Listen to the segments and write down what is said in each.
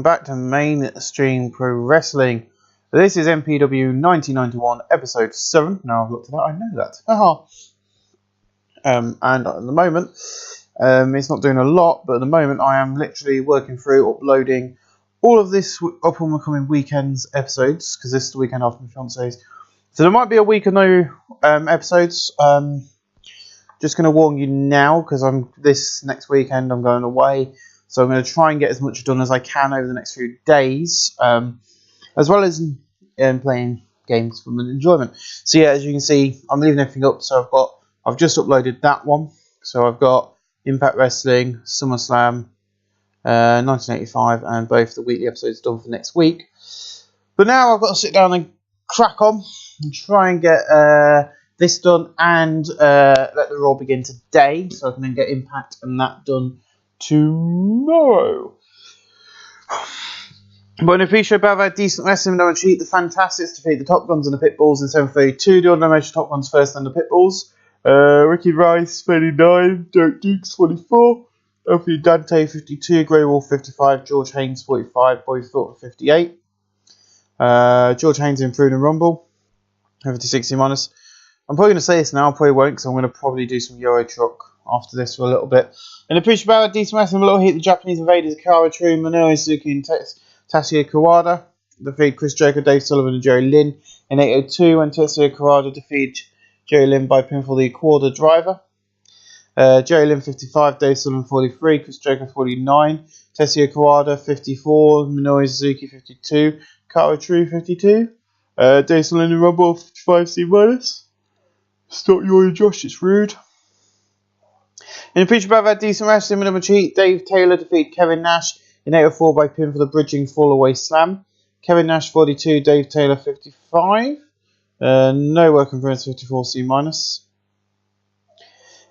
welcome back to Mainstream Pro Wrestling. This is MPW 1991 episode 7. Now I've looked at that, I know that. Haha. And at the moment, it's not doing a lot, but at the moment I am literally working through uploading all of this up on the coming weekend's episodes, because this is the weekend after my fiance's. So there might be a week of no episodes. Just going to warn you now, because this next weekend I'm going away. So I'm going to try and get as much done as I can over the next few days, as well as playing games for my enjoyment. So yeah, as you can see, I'm leaving everything up. So I've just uploaded that one. So I've got Impact Wrestling, SummerSlam, 1985, and both the weekly episodes done for next week. But now I've got to sit down and crack on and try and get this done and let the Raw begin today, so I can then get Impact and that done tomorrow. But in a pre-show bout, I've had decent wrestling, no one cheat. The Fantastics defeat the Top Guns and the Pitbulls in 7:32. The ordinary match Top Guns first and the Pitbulls. Ricky Rice 39, Derek Dukes 44, Anthony Dante 52, Grey Wolf 55, George Haynes 45, Bobby Thornton 58. George Haynes improved in Rumble 50-60 minus. I'm probably going to say this now, I probably won't, because I'm going to probably do some Euro Truck after this for a little bit. In the pre-show bout, decent wrestling, a little heat. The Japanese invaders Akara True, Minoru Suzuki and Tatsuya Kawada defeat Chris Jericho, Dave Sullivan and Jerry Lynn in 8:02, and Tetsuya Kawada defeat Jerry Lynn by pinfall the Ecuador driver. Jerry Lynn 55, Dave Sullivan 43, Chris Jericho 49, Tetsuya Kawada 54, Minoru Suzuki 52, Kara True 52, Dave Sullivan in Rumble 55C minus. Stop your Josh, it's rude. In the pre-show bout, I've had decent wrestling, minimum cheat. Dave Taylor defeated Kevin Nash in 8:04 by pin for the bridging fall-away slam. Kevin Nash 42, Dave Taylor 55. No work improvements 54C minus.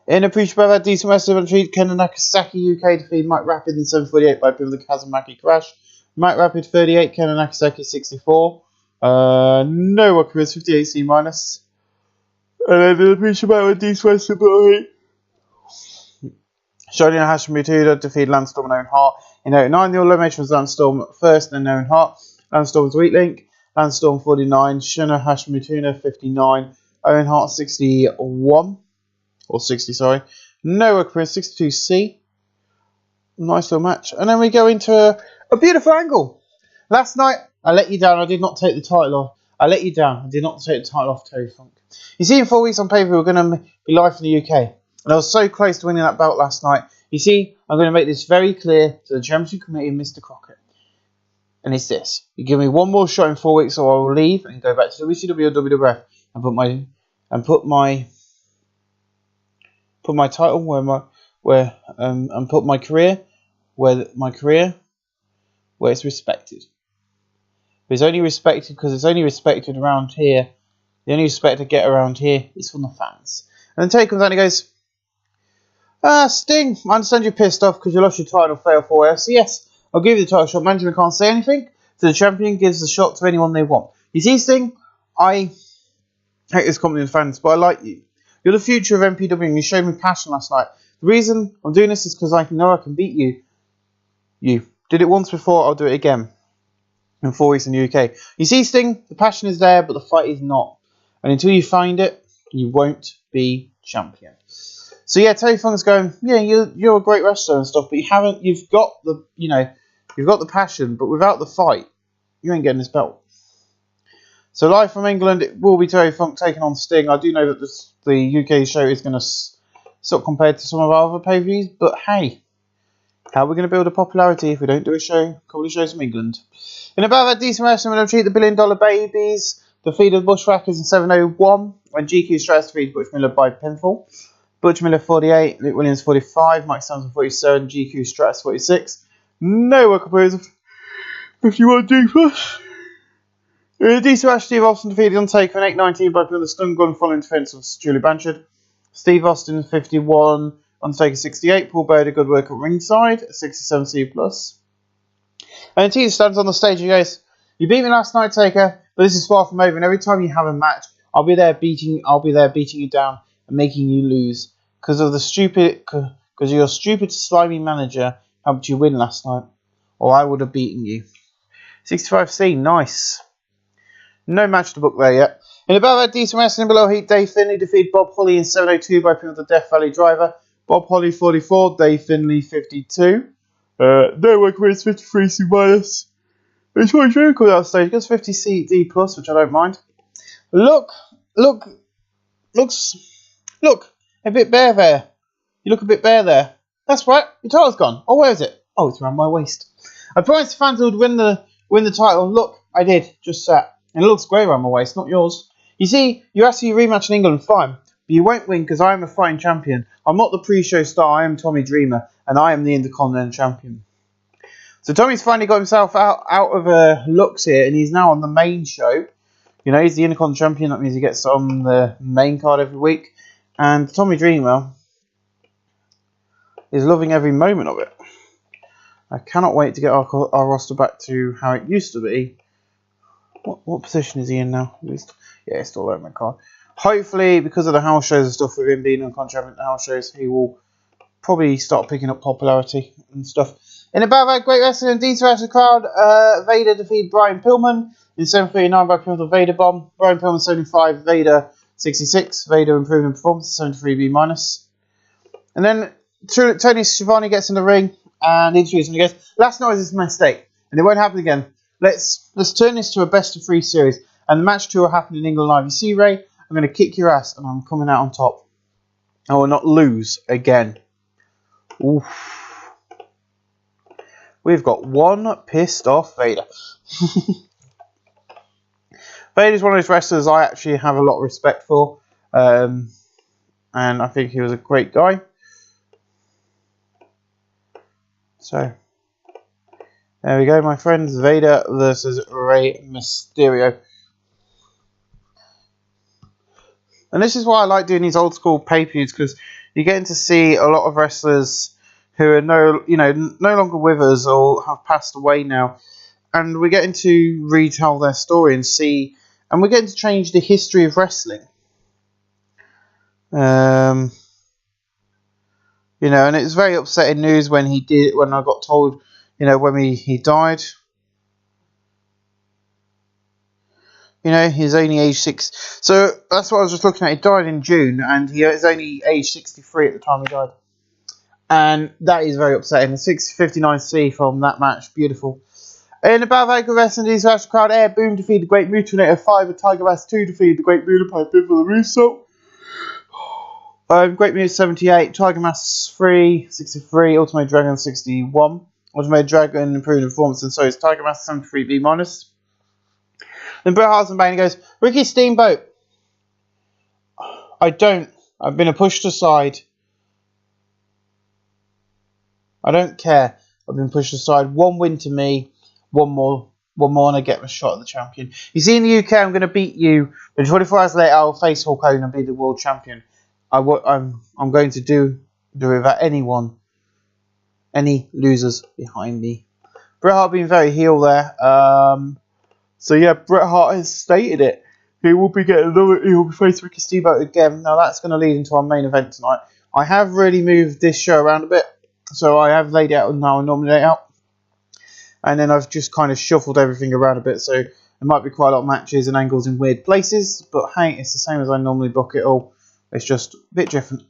In the pre-show bout, I've had decent wrestling, minimum cheat. Ken Nakasaki UK defeated Mike Rapid in 7:48 by pin for the Kazumaki crash. Mike Rapid 38, Ken Nakasaki 64. No work improvements 58C minus. And then in the pre-show bout, I've had decent wrestling, minimum cheat. Shogun Hashimoto defeated Lance Storm and Owen Hart in 09. The elimination was Lance Storm first and then Owen Hart. Lance Storm's weak link. Lance Storm 49. Shona Hashimoto 59. Owen Hart 61. Or 60, sorry. Noah Chris 62C. Nice little match. And then we go into a beautiful angle. Last night, I let you down. I did not take the title off. I let you down. I did not take the title off Terry Funk. You see, in 4 weeks on paper, we're going to be live in the UK. And I was so close to winning that belt last night. You see, I'm going to make this very clear to the Championship Committee and Mr. Crockett. And it's this. You give me one more shot in 4 weeks or I will leave and go back to WCW or WWF and put my title and put my career where it's respected. It's only respected because it's only respected around here. The only respect I get around here is from the fans. And then Terry comes out and he goes, Sting, I understand you're pissed off because you lost your title fail 4 So yes, I'll give you the title shot. Management can't say anything, so the champion gives the shot to anyone they want. You see, Sting, I hate this company and fans, but I like you. You're the future of MPW and you showed me passion last night. The reason I'm doing this is because I know I can beat you. You did it once before, I'll do it again. In 4 weeks in the UK. You see, Sting, the passion is there, but the fight is not. And until you find it, you won't be champion. So yeah, Terry Funk's going, yeah, you're a great wrestler and stuff, but you've got the passion, but without the fight, you ain't getting this belt. So live from England, it will be Terry Funk taking on Sting. I do know that the UK show is going to suck compared to some of our other pay-per-views, but hey, how are we going to build a popularity if we don't do a couple of shows from England? In about that decent wrestling, we're going to treat the $1 Billion Babies, defeated Bushwhackers in 7:01, when GQ Strats defeated Butch Miller by pinfall. Butch Miller 48, Luke Williams 45, Mike Sampson 47, GQ Strats 46. No work approved. 51 defense. DC Ash Steve Austin defeated Undertaker in 8:19 by putting the stun gun following defense of Julie Blanchard. Steve Austin 51, Undertaker 68, Paul Baird, good work at ringside, 67C plus. And Tita stands on the stage and goes, "You beat me last night, Taker, but this is far from over. And every time you have a match, I'll be there beating you down and making you lose because your stupid, slimy manager helped you win last night. or I would have beaten you. 65C, nice. No match to book there yet. In above that, decent wrestling below heat, Dave Finlay defeated Bob Holly in 702 by pin of the Death Valley Driver. Bob Holly 44, Dave Finlay 52. No one wins 53 C minus. It's quite very cool that stage. It goes 50 CD plus, which I don't mind. Look, a bit bare there. You look a bit bare there. That's right, your title's gone. Oh, where is it? Oh, it's around my waist. I promised the fans I would win the title. Look, I did, just that. And it looks great around my waist, not yours. You see, you asked for your rematch in England, fine. But you won't win because I am a fighting champion. I'm not the pre-show star, I am Tommy Dreamer, and I am the Intercontinental Champion. So Tommy's finally got himself out of looks here, and he's now on the main show. You know, he's the Intercontinental Champion, that means he gets on the main card every week. And Tommy Dreamer is loving every moment of it. I cannot wait to get our roster back to how it used to be. What position is he in now? Yeah, he's still on my card. Hopefully, because of the house shows and stuff, with him being on contract at the house shows, he will probably start picking up popularity and stuff. In about that, great wrestling and decent wrestling crowd, Vader defeated Brian Pillman in 739 by pin of the Vader bomb. Brian Pillman 75, Vader 66. Vader improved in performance, 73B minus. And then Tony Schiavone gets in the ring and introduces him and goes, last night was a mistake and it won't happen again. Let's turn this to a best of 3 series. And the match 2 will happen in England Live. You see, Ray, I'm going to kick your ass and I'm coming out on top. I will not lose again. Oof. We've got one pissed off Vader. Vader's one of those wrestlers I actually have a lot of respect for. And I think he was a great guy. So, there we go, my friends. Vader versus Rey Mysterio. And this is why I like doing these old school pay-per-views, because you're getting to see a lot of wrestlers who are no longer with us or have passed away now, and we're getting to retell their story and see, and we're getting to change the history of wrestling. And it's very upsetting news when I got told, when he died. He's only age 6. So that's what I was just looking at. He died in June, and he was only age 63 at the time he died. And that is very upsetting. The 659C from that match, beautiful. In the Battle of Wrestling, the crowd, Air Boom defeated the Great Mutinator 5, with Tiger Mask 2 defeated the Great Muta by pin for the Russo. Great Muta 78, Tiger Mask 3, 63, Ultimate Dragon 61. Ultimate Dragon improved in performance, and so is Tiger Mask 73B minus. Then Bret Hart and Bailey goes, Ricky Steamboat. I've been pushed aside. I don't care. I've been pushed aside. 1 win to me. One more, and I get my shot at the champion. You see, in the UK, I'm going to beat you. But 24 hours later, I'll face Hulk Hogan and be the world champion. I'm going to do it without any losers behind me. Bret Hart being very heel there. So yeah, Bret Hart has stated it. He will be facing Ricky Steamboat again. Now that's going to lead into our main event tonight. I have really moved this show around a bit. So I have laid it out now I normally lay it out. And then I've just kind of shuffled everything around a bit. So there might be quite a lot of matches and angles in weird places. But hey, it's the same as I normally book it all. It's just a bit different.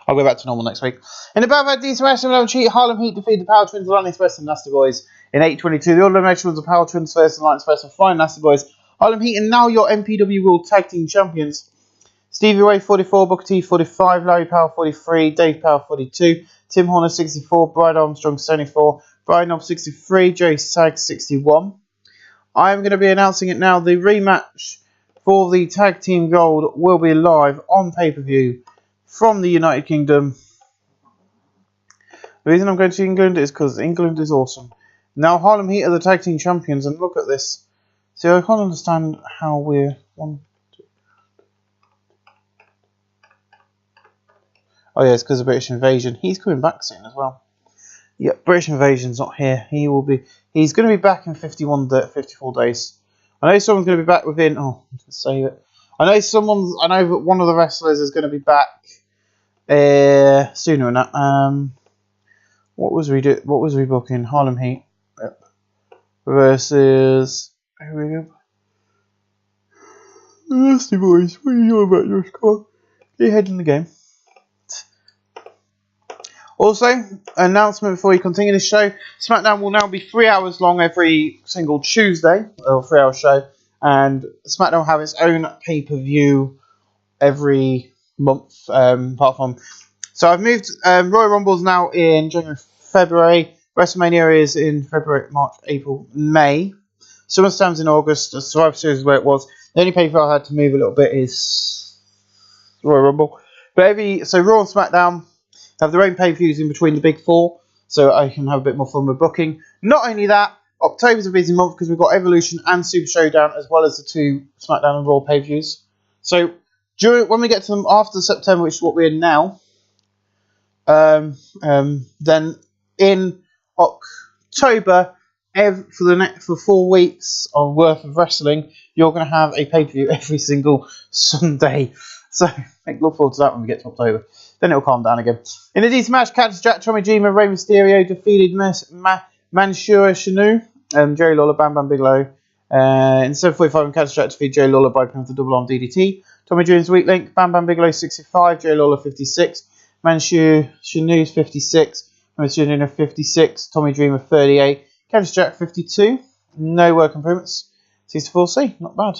I'll go back to normal next week. In the Battle of Decent Wrestling, cheat Harlem Heat defeated the Power Twins, Alliance Express and Nasty Boys in 8:22. The order of elimination was the Power Twins first, Alliance Express and fine Nasty Boys. Harlem Heat and now your MPW World Tag Team Champions. Stevie Ray 44, Booker T 45, Larry Power 43, Dave Power 42, Tim Horner 64, Brian Armstrong 74, Brian Knob 63, Jerry Sag 61. I'm going to be announcing it now. The rematch for the Tag Team Gold will be live on pay-per-view from the United Kingdom. The reason I'm going to England is because England is awesome. Now Harlem Heat are the Tag Team Champions, and look at this. See, I can't understand how we're... Oh yeah, it's because of British Invasion. He's coming back soon as well. Yeah, British Invasion's not here. He's going to be back in 54 days. I know someone's going to be back within... Oh, let's save it. I know that one of the wrestlers is going to be back sooner than that. What was we booking? Harlem Heat. Yep. Versus. Here we go. Nasty boys. What are you doing about your score? Get your head in the game. Also, announcement before we continue this show. SmackDown will now be 3 hours long every single Tuesday, or 3 hour show, and SmackDown will have its own pay-per-view every month, apart from... So I've moved, Royal Rumble's now in January, February, WrestleMania is in February, March, April, May, SummerSlam's in August, the Survivor Series is where it was. The only pay-per-view I had to move a little bit is Royal Rumble. But so Raw and SmackDown have their own pay-per-views in between the big four, so I can have a bit more fun with booking. Not only that, October's a busy month because we've got Evolution and Super Showdown, as well as the 2 SmackDown and Raw pay-per-views. So when we get to them after September, which is what we're in now, then in October, for 4 weeks worth of wrestling, you're going to have a pay-per-view every single Sunday. So look forward to that when we get to October. Then it'll calm down again. In a decent match, Cactus Jack, Tommy Dreamer, Rey Mysterio defeated Mansoor Shanu, Jerry Lawler, Bam Bam Bigelow. In 7:45, Cactus Jack defeated Jerry Lawler by pin for double arm DDT. Tommy Dreamer's weak link, Bam Bam Bigelow 65, Jerry Lawler 56, Mansoor Shanu's 56, Mansoor Shanu 56, Tommy Dreamer 38, Cactus Jack 52. No work improvements. 64C, not bad.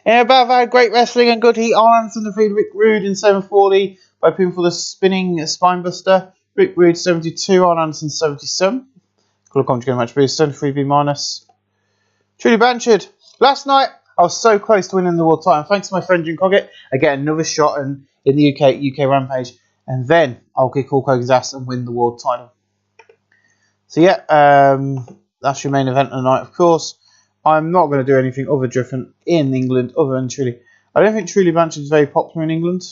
In a battle of great wrestling and good heat, Arn Anderson defeated Rick Rude in 7:40 by pin for the spinning spinebuster. Rick Rude 72, Arn Anderson 77. Cool commentary match boost, 73B minus. Trudy Blanchard. Last night, I was so close to winning the world title. Thanks to my friend Jim Coggett, I get another shot in the UK Rampage, and then I'll kick Hulk Hogan's ass and win the world title. So yeah, that's your main event tonight, of course. I'm not going to do anything other different in England other than Trudy. I don't think Trudy Blanchard is very popular in England.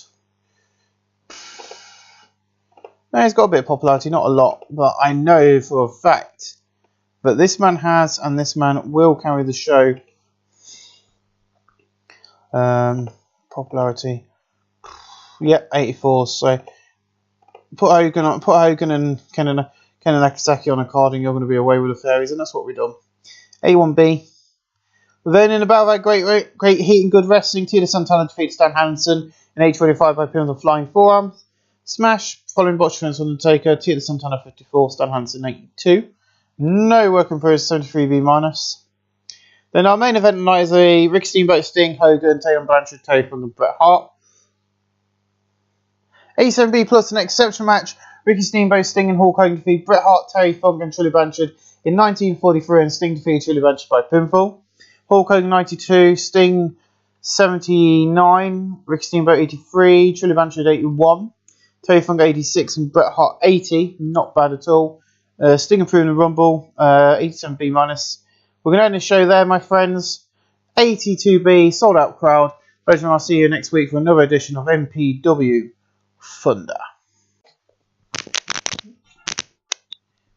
No, he's got a bit of popularity, not a lot, but I know for a fact that this man has, and this man will carry the show. Popularity, yeah, 84. So put Hogan and Ken and Nakasaki on a card, and you're going to be away with the fairies, and that's what we've done. A1B. Then in about that great heat and good wrestling, Tito Santana defeats Stan Hansen in 8:25 by pin with a flying forearm smash. Following botch defense on the Taker, Tito Santana 54, Stan Hansen 82. No work in progress, 73B minus. Then our main event tonight is a Rick Steamboat, Sting, Hogan, Taylor Blanchard, Terry Funk and Bret Hart. 87B plus an exceptional match. Ricky Steamboat, Sting and Hulk Hogan defeat Bret Hart, Terry Funk and Tully Blanchard in 1943, and Sting defeated Tully Blanchard by pinfall. Hulk Hogan 92, Sting 79, Ricky Steamboat 83, Tully Blanchard 81, Terry Funk 86 and Bret Hart 80. Not bad at all. Sting improving the Rumble, 87B minus. We're going to end the show there, my friends. 82B, sold out crowd. I'll see you next week for another edition of MPW Thunder.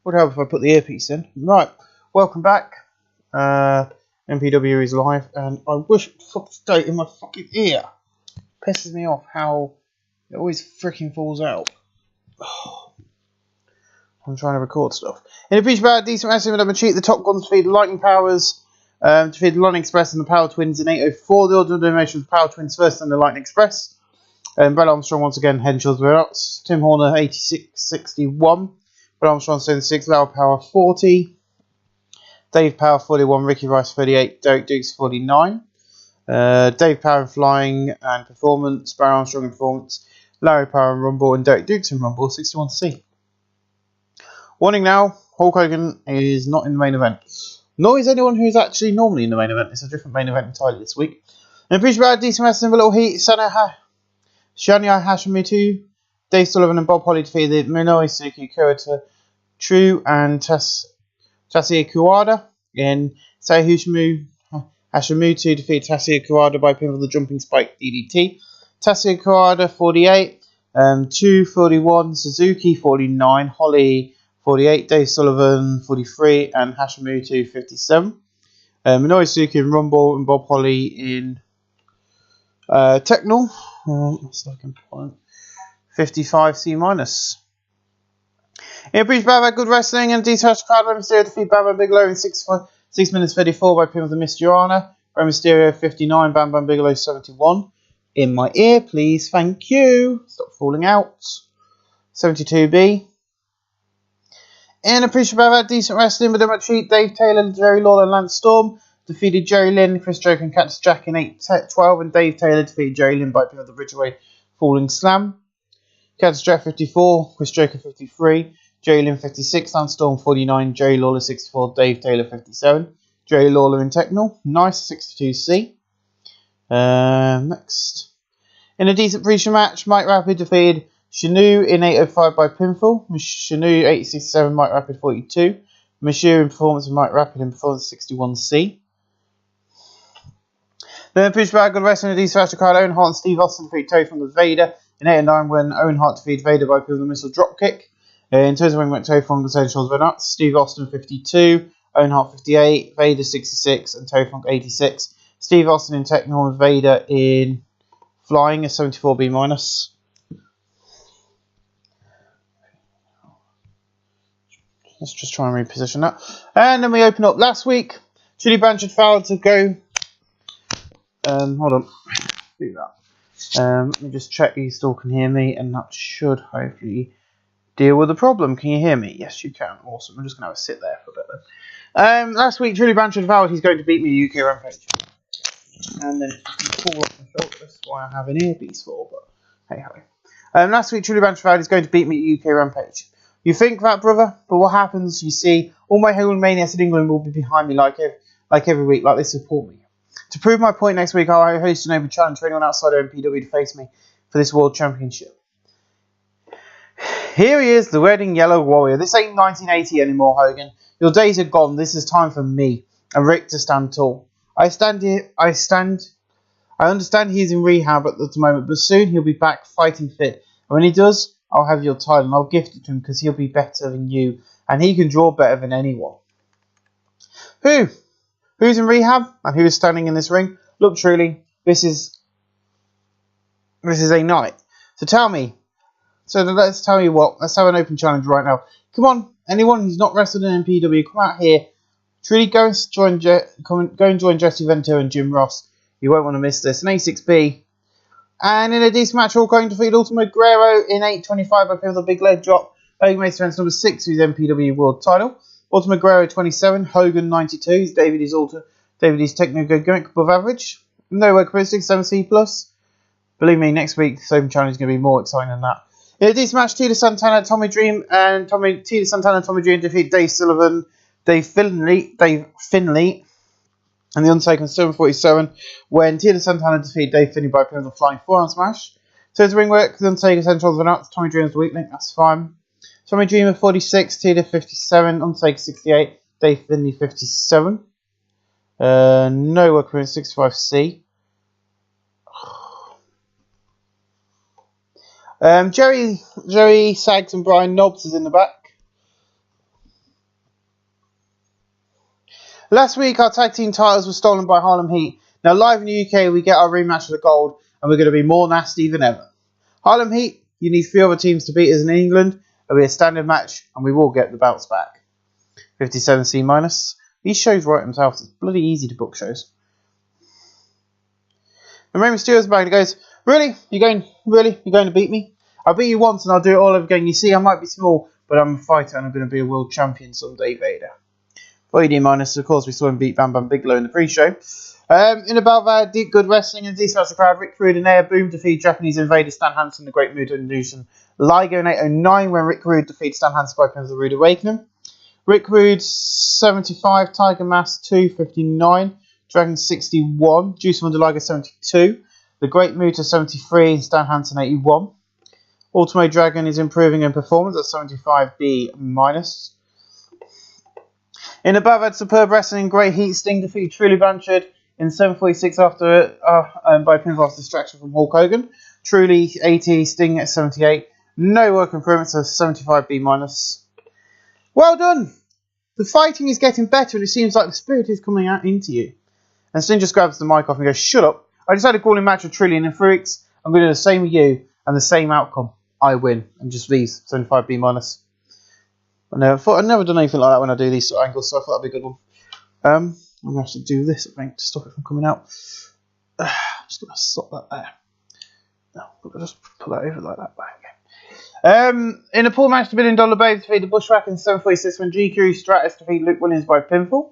Would help if I put the earpiece in. Right, welcome back. MPW is live, and I wish it would stay in my fucking ear. Pisses me off how it always freaking falls out. Oh, I'm trying to record stuff. In a feature about decent wrestling, I'm cheat. The Top Guns defeat the Lightning Powers, defeat the Lightning Express and the Power Twins in 8:04. The Ultimate Domination was the Power Twins first and the Lightning Express. Brett Armstrong once again, head and shoulders were up. Tim Horner 86-61. Brett Armstrong 76, Lower Power 40. Dave Power 41, Ricky Rice 38, Derek Dukes 49. Dave Power in Flying and Performance, Brett Armstrong in Performance, Larry Power in Rumble, and Derek Dukes in Rumble, 61 to see. Warning now, Hulk Hogan is not in the main event. Nor is anyone who is actually normally in the main event. It's a different main event entirely this week. And appreciate about decent wrestling, a little heat. Shania Hashimoto, Dave Sullivan and Bob Holly defeated Minoru Suzuki, Kurita True and Tatsuya Kuwada in Seiyu Hashimoto defeated Tatsuya Kuwada by pin with the jumping spike DDT. Tatsuya Kuwada 48, 241, Suzuki 49, Holly 48, Dave Sullivan 43, and Hashimoto 57. Minoru Suzuki in Rumble and Bob Holly in Technol. 55 C minus. In a brief bout about good wrestling and detached crowd, Rey Mysterio defeat Bam Bam Bigelow in 6 minutes 34 by pin of the Mystiorana. Rey Mysterio 59, Bam Bam Bigelow 71. In my ear, please, thank you. Stop falling out. 72B. In a brief bout about decent wrestling, but then my treat, Dave Taylor, Jerry Lawler, and Lance Storm defeated Jerry Lynn, Chris Jericho, and Cactus Jack in 8-12, and Dave Taylor defeated Jerry Lynn by pin of the Ridgeway Falling Slam. Cactus Jack 54, Chris Jericho 53, Jerry Lynn 56, Lance Storm 49, Jerry Lawler 64, Dave Taylor 57, Jerry Lawler in Technical, nice 62C. Next. In a decent pre-show match, Mike Rapid defeated Shanu in 8:05 by pinfall. Shanu 867, Mike Rapid 42. Mashu in performance and Mike Rapid in performance 61C. Then push back on wrestling in a decent match, Kyle Owen Hart and Steve Austin defeated Tony from the Vader in 8-9 when Owen Hart defeated Vader by pin of the missile dropkick. In terms of when went Tony Funk and Essentials went up, Steve Austin 52, Owen Hart 58, Vader 66, and Tony Funk 86. Steve Austin in Technical and Vader in Flying is 74B minus. Let's just try and reposition that. And then we open up last week. Julie Blanchard failed to go. Hold on. Do that. Let me just check you still can hear me, and that should hopefully deal with the problem. Can you hear me? Yes, you can. Awesome. I'm just going to have a sit there for a bit then. Last week, Julie Blanchard vowed he's going to beat me UK Rampage. And then fall off my shoulder. That's why I have an earpiece for, but hey ho. Last week, Julie Blanchard vowed he's going to beat me UK Rampage. You think that, brother? But what happens, you see, all my Hole Maniacs in England will be behind me like every week, like they support me. To prove my point next week, I'll host an open challenge for anyone outside of MPW to face me for this World Championship. Here he is, the Wedding Yellow Warrior. This ain't 1980 anymore, Hogan. Your days are gone. This is time for me and Rick to stand tall. I understand he's in rehab at the moment, but soon he'll be back fighting fit. And when he does, I'll have your title and I'll gift it to him because he'll be better than you and he can draw better than anyone. Who's in rehab and who is standing in this ring? Look, truly, this is a night. So tell me. So let's tell you what. Let's have an open challenge right now. Come on, anyone who's not wrestled in MPW, come out here. Truly, go and join Jesse Vento and Jim Ross. You won't want to miss this. An A6B. And in a decent match, all going to defeat Ultimo Guerrero in 8:25 by pin of the big leg drop. Hogan makes defense number 6 for his MPW World title. Ultimo Guerrero 27, Hogan 92. David is technical gimmick above average. No work characteristics, 7C plus. Believe me, next week this open challenge is going to be more exciting than that. In a decent match, Tito Santana, Tommy Dream, and Tommy defeat Dave Sullivan, Dave Finley, and the Untaken 747 when Tito Santana defeated Dave Finley by pin of the flying forearm smash. So as the ring work, the Untaker Centrals went out. Tommy Dreamer's the weak link, that's fine. Tommy Dreamer 46, Tito 57, Untaker 68, Dave Finley 57. No work in 65C. Jerry Sags and Brian Knobs is in the back. Last week, our tag team titles were stolen by Harlem Heat. Now, live in the UK, we get our rematch for the gold, and we're going to be more nasty than ever. Harlem Heat, you need 3 other teams to beat us in England. It'll be a standard match, and we will get the belts back. 57C minus. These shows write themselves. It's bloody easy to book shows. And Rey Mysterio's back and he goes, Really? You're going to beat me? I'll beat you once and I'll do it all over again. You see, I might be small, but I'm a fighter and I'm going to be a world champion someday, Vader. 40D minus, of course, we saw him beat Bam Bam Bigelow in the pre-show. In about that, deep good wrestling and decent match crowd, Rick Rude and Air Boom defeat Japanese invader Stan Hansen, the Great Muta Illusion Liger in 809 when Rick Rude defeats Stan Hansen by pin of the Rude Awakening. Rick Rude 75, Tiger Mask 259, Dragon 61, Juice Wonder Liger 72, the Great Muta 73, and Stan Hansen 81. Ultimo Dragon is improving in performance at 75B minus. In above that, superb wrestling, Great Heat Sting defeated Truly Blanchard in 746 after by pinfall distraction from Hulk Hogan. Truly 80, Sting at 78. No work improvements, so 75B minus. Well done! The fighting is getting better and it seems like the spirit is coming out into you. And Sting just grabs the mic off and goes, Shut up! I just had a grueling match with Trillion and Freaks. I'm going to do the same with you and the same outcome. I win. And just leaves 75B minus. I've never done anything like that when I do these sort of angles, so I thought that'd be a good one. I'm going to have to do this, I think, to stop it from coming out. Just going to stop that there. No, I'll just put that over like that. Okay. In a pool match, the $1 Billion Babe defeated the Bushwhack in 746 when GQ Stratus defeated Luke Williams by pinfall.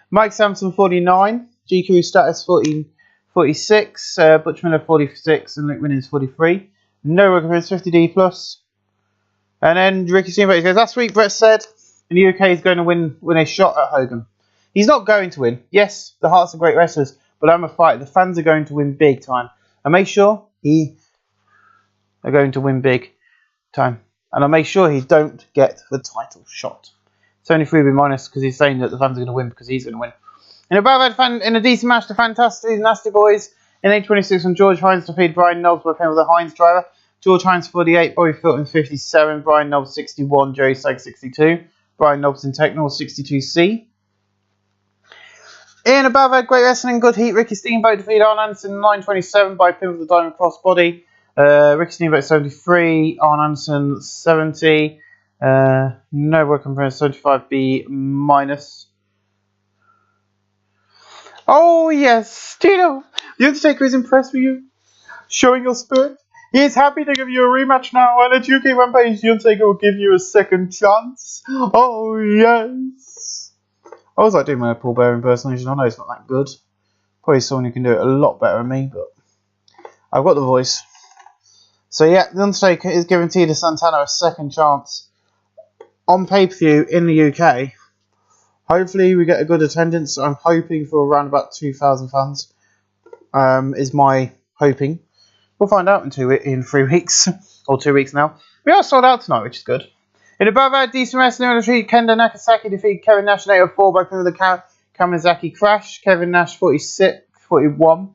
Mike Sampson 49, GQ Stratus 46, Butch Miller 46, and Luke Williams 43. No recompense 50D plus. And then Ricky Steamboat goes, last week Brett said in the UK he's going to win a shot at Hogan. He's not going to win. Yes, the Hearts are great wrestlers, but I'm a fighter. The fans are going to win big time. And make sure he are going to win big time. And I'll make sure he don't get the title shot. It's only 3B minus because he's saying that the fans are going to win because he's going to win. In a decent match, the Fantastic Nasty Boys in 826 when George Hines defeated Brian Knobs by playing with a Hines driver. George Hines 48, Bobby Fulton 57, Brian Knobs 61, Joey Sag 62, Brian Knobs in Technical 62C. In above that, great wrestling, good heat. Ricky Steamboat defeated Arn Anderson 927 by pin with the Diamond Cross body. Ricky Steamboat 73, Arn Anderson 70. No work on 75B minus. Oh yes, Tino, the Undertaker is impressed with you, showing your spirit. He is happy to give you a rematch now, and at UK Rampage, the Undertaker will give you a second chance. Oh yes. I always like doing my Paul Bear impersonation. I know it's not that good. Probably someone who can do it a lot better than me, but I've got the voice. So yeah, the Undertaker is giving Tito Santana a second chance on pay-per-view in the UK. Hopefully we get a good attendance. I'm hoping for around about 2,000 fans. Is my hoping. We'll find out in 3 weeks or 2 weeks now. We are sold out tonight, which is good. In above that, decent wrestling on the street, Kendo Nakasaki defeated Kevin Nash in 804 by pin with the Kamizaki Crash. Kevin Nash 41, Kendo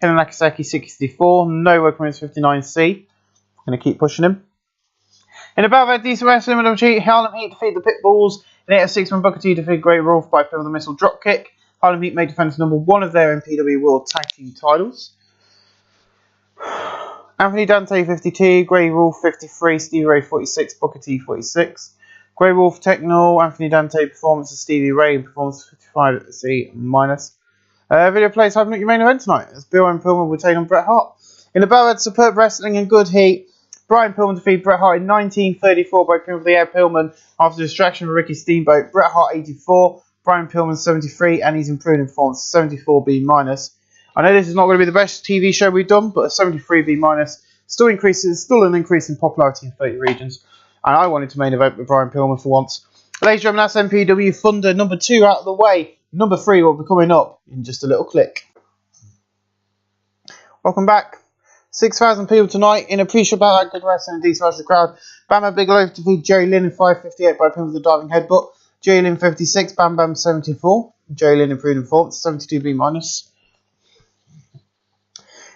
Nakasaki 64, no recommends 59C. Going to keep pushing him. In above that, decent wrestling on the street, Harlem Heat defeated the Pitbulls in 806 when Booker T defeated Grey Wolf by pin with a missile dropkick. Harlem Heat made defense number 1 of their MPW World Tag Team titles. Anthony Dante 52, Grey Wolf 53, Stevie Ray 46, Booker T 46. Grey Wolf Techno, Anthony Dante Performance of Stevie Ray Performance 55C minus. Video plays having at your main event tonight as Bill and Pillman will take on Bret Hart. In the ballad, superb wrestling and good heat. Brian Pillman defeated Bret Hart in 1934 by pin of the air Pillman after distraction of Ricky Steamboat. Bret Hart 84, Brian Pillman 73, and he's improved in performance 74B minus. I know this is not going to be the best TV show we've done, but a 73B minus still an increase in popularity in 30 regions. And I wanted to main event with Brian Pillman for once. Ladies and gentlemen, that's MPW Thunder number 2 out of the way. Number 3 will be coming up in just a little click. Welcome back. 6,000 people tonight in a pre-show about that good wrestling and decent wrestling crowd. Bam Bigelow defeated Jerry Lynn in 558 by pin with the diving headbutt. Jerry Lynn 56, Bam Bam 74. Jerry Lynn improved in performance 72B minus.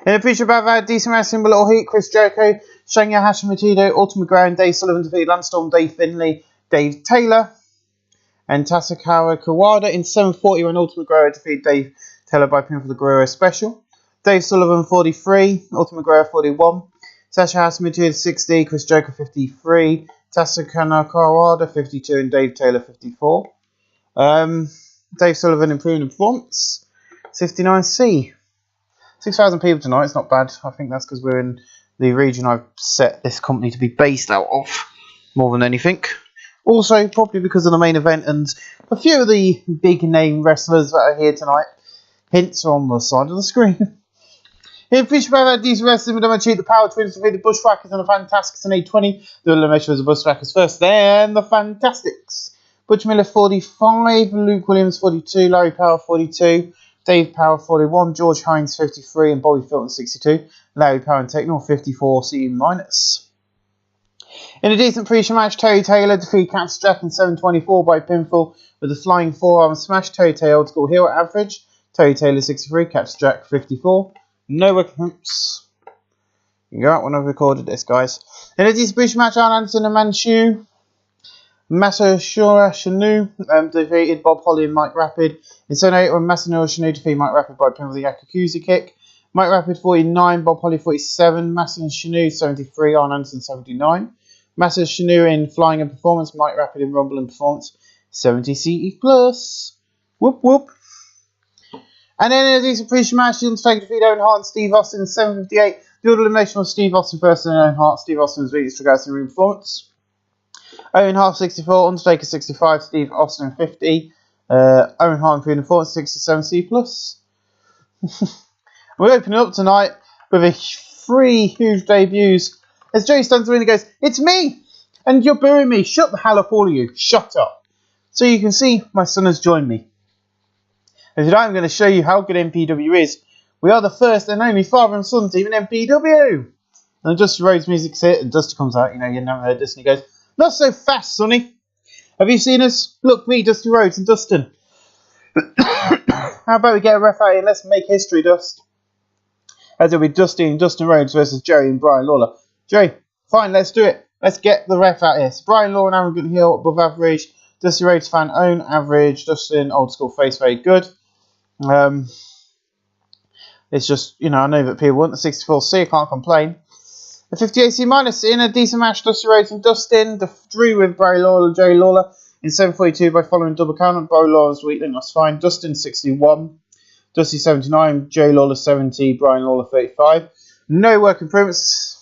In a pre-show about that decent wrestling with little heat, Chris Jericho, Shanya Hashimoto, Ultimate Ground, Dave Sullivan defeated Lance Storm, Dave Finlay, Dave Taylor, and Tasakawa Kawada in 740 when Ultimate Guerrero defeated Dave Taylor by pin for the Guerrero special. Dave Sullivan 43, Ultimate Guerrero 41, Sasha Hashimoto 60, Chris Jericho 53, Tasakawa Kawada 52, and Dave Taylor 54. Dave Sullivan improved in performance 59C. 6,000 people tonight, it's not bad. I think that's because we're in the region I've set this company to be based out of more than anything. Also, probably because of the main event and a few of the big name wrestlers that are here tonight. Hints are on the side of the screen. In Fishbowl, these wrestling with them achieved the Power Twins defeated the Bushwhackers and the Fantastics in 820. The elimination was the Bushwhackers first, then the Fantastics. Butch Miller 45, Luke Williams 42, Larry Power 42. Dave Power 41, George Hines 53, and Bobby Fulton 62. Larry Power and Techno 54 C minus. In a decent pre-show match, Terry Taylor defeated Cactus Jack in 724 by pinfall with a flying forearm smash. Terry Taylor old school hero average. Terry Taylor 63, Cactus Jack 54. No recompense. You can go out when I've recorded this, guys. In a decent pre-show match, Arn Anderson and Manchu. Masashura Shanu defeated Bob Holly and Mike Rapid. In 7-8 when Masanori Shanu defeated Mike Rapid by pin with the Yakuza kick. Mike Rapid 49, Bob Holly 47, Masanori Shanu 73, Arn Anderson 79. Massive Shanu in flying and performance. Mike Rapid in rumble and performance. 70 CE plus. Whoop whoop. And then in a decent pre-show match, the Undertaker defeated Owen Hart and Steve Austin in 7:58. The order elimination was Steve Austin first and Owen Hart. Steve Austin was beaten to regards to the performance. Owen Hart 64, Undertaker 65, Steve Austin 50. Owen Hart improving performance 67 C plus. We're opening up tonight with 3 huge debuts. As Joey stands in the ring and goes, "It's me! And you're booing me. Shut the hell up, all of you. Shut up." So you can see my son has joined me. And today I'm going to show you how good MPW is. We are the first and only father and son team in MPW. And Dusty Rhodes music's hit and Dusty comes out. You know, you never heard this. And he goes, "Not so fast, Sonny. Have you seen us? Look, me, Dusty Rhodes and Dustin. How about we get a ref out here and let's make history, Dust?" As it'll be Dusty and Dustin Rhodes versus Jerry and Brian Lawler. Jerry, fine, let's do it. Let's get the ref out here. So Brian Lawler and Aaron Goodhill above average. Dusty Rhodes fan own average. Dustin old school face very good. It's just, you know, I know that people want the 64C, I can't complain. The 58C minus in a decent match, Dusty Rhodes and Dustin. The drew with Brian Lawler and Jerry Lawler in 7:42 by following double count on Brian Lawler's weakling, that's fine. Dustin 61, Dusty 79, Jerry Lawler 70, Brian Lawler 35. No work improvements.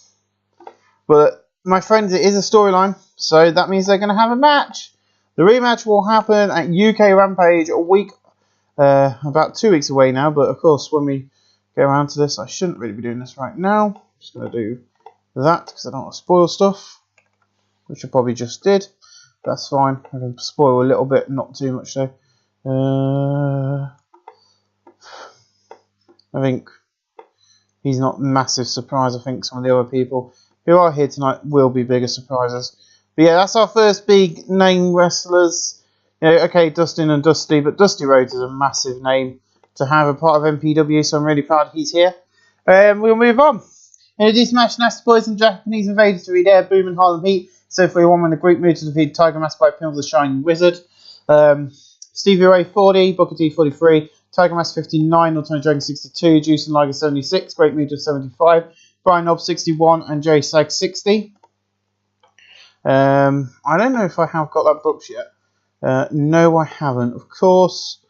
But my friends, it is a storyline, so that means they're going to have a match. The rematch will happen at UK Rampage a week, about 2 weeks away now. But of course, when we get around to this, I shouldn't really be doing this right now. I'm just going to do that because I don't want to spoil stuff, which I probably just did. That's fine. I can spoil a little bit, not too much though. I think he's not a massive surprise. I think some of the other people who are here tonight will be bigger surprises. But yeah, that's our first big name wrestlers. You know, okay, Dustin and Dusty, but Dusty Rhodes is a massive name to have a part of MPW, so I'm really proud he's here. We'll move on. In a decent match, Nasty Boys and Japanese Invaders to read Air Boom and Harlem Heat. So 41 when the group moved to defeat Tiger Mask by pinfall the Shining Wizard. Stevie Ray 40, Booker T 43, Tiger Mask 59, Ultimate Dragon 62, Juice and Liger 76, Great Mood of 75, Brian Knob 61, and Jerry Sag 60. I don't know if I have got that booked yet. No, I haven't. Of course,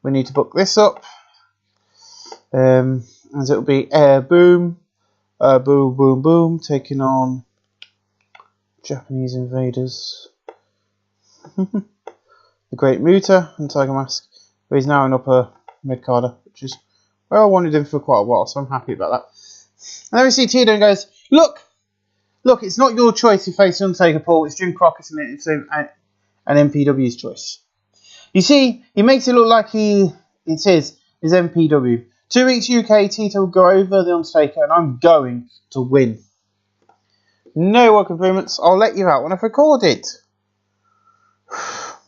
we need to book this up. As it'll be Air Boom, Boom Boom Boom, taking on Japanese Invaders. The Great Muta and Tiger Mask, but he's now an upper mid-carder, which is where I wanted him for quite a while, so I'm happy about that. And then we see Tito and goes, look, it's not your choice to face Undertaker, Paul, it's Jim Crockett's and MPW's choice. You see, he makes it look like it's his MPW. 2 weeks UK, Tito will go over the Undertaker, and I'm going to win. No work improvements, I'll let you out when I've recorded.